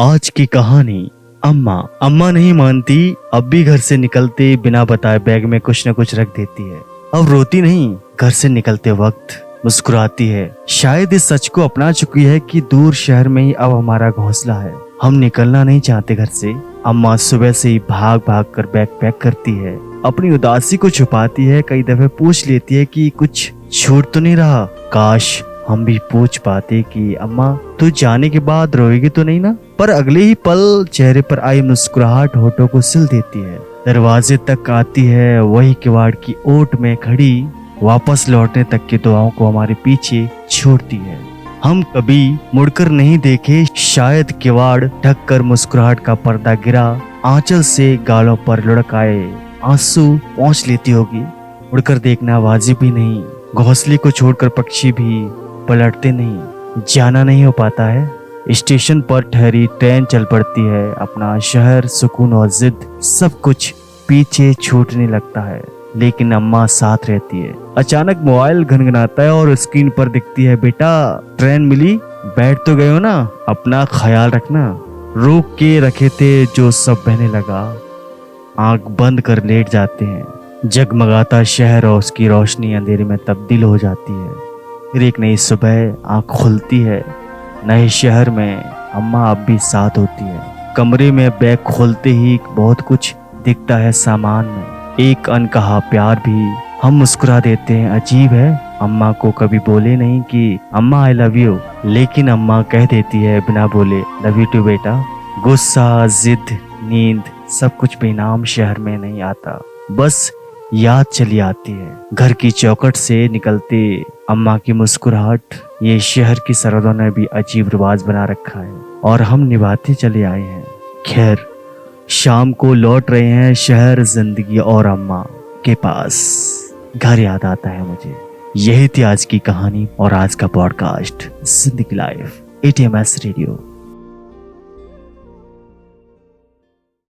आज की कहानी। अम्मा अम्मा नहीं मानती। अब भी घर से निकलते बिना बताए बैग में कुछ न कुछ रख देती है। अब रोती नहीं, घर से निकलते वक्त मुस्कुराती है। शायद इस सच को अपना चुकी है कि दूर शहर में ही अब हमारा घोंसला है। हम निकलना नहीं चाहते घर से। अम्मा सुबह से ही भाग भाग कर बैग पैक करती है। अपनी उदासी को छुपाती है। कई दफे पूछ लेती है कि कुछ छूट तो नहीं रहा। काश हम भी पूछ पाते कि अम्मा तू जाने के बाद रोएगी तो नहीं ना। पर अगले ही पल चेहरे पर आई मुस्कुराहट होठों को सिल देती है। दरवाजे तक आती है, वही किवाड़ की ओट में खड़ी वापस लौटने तक की दुआओं को हमारे पीछे छोड़ती है। हम कभी मुड़कर नहीं देखे। शायद किवाड़ ढक कर मुस्कुराहट का पर्दा गिरा, आंचल से गालों पर लुढ़क आए आंसू पहुंच लेती होगी। मुड़कर देखना वाजिब ही नहीं। घोंसले को छोड़कर पक्षी भी पलटते नहीं। जाना नहीं हो पाता है। स्टेशन पर ठहरी ट्रेन चल पड़ती है। अपना शहर, सुकून और जिद सब कुछ पीछे छूटने लगता है, लेकिन अम्मा साथ रहती है। अचानक मोबाइल घनघनाता है और स्क्रीन पर दिखती है, बेटा ट्रेन मिली, बैठ तो गए हो ना, अपना ख्याल रखना। रोक के रखे थे जो सब बहने लगा। आंख बंद कर लेट जाते हैं। जगमगाता शहर और उसकी रोशनी अंधेरे में तब्दील हो जाती है। फिर एक नई सुबह आंख खुलती है। नए शहर में अम्मा अब भी साथ होती है। कमरे में बैग खोलते ही बहुत कुछ दिखता है सामान में, एक अनकहा प्यार भी। हम मुस्कुरा देते हैं। अजीब है, अम्मा को कभी बोले नहीं कि अम्मा आई लव यू, लेकिन अम्मा कह देती है बिना बोले, लव यू टू बेटा। गुस्सा, जिद, नींद सब कुछ बेनाम शहर में नहीं आता, बस याद चली आती है। घर की चौखट से निकलते अम्मा की मुस्कुराहट। ये शहर की सरहदों ने भी अजीब रिवाज बना रखा है और हम निभाते चले आए हैं। खैर, शाम को लौट रहे हैं शहर, जिंदगी और अम्मा के पास। घर याद आता है मुझे। यही थी आज की कहानी और आज का पॉडकास्ट जिंदगी लाइफ ATMS रेडियो।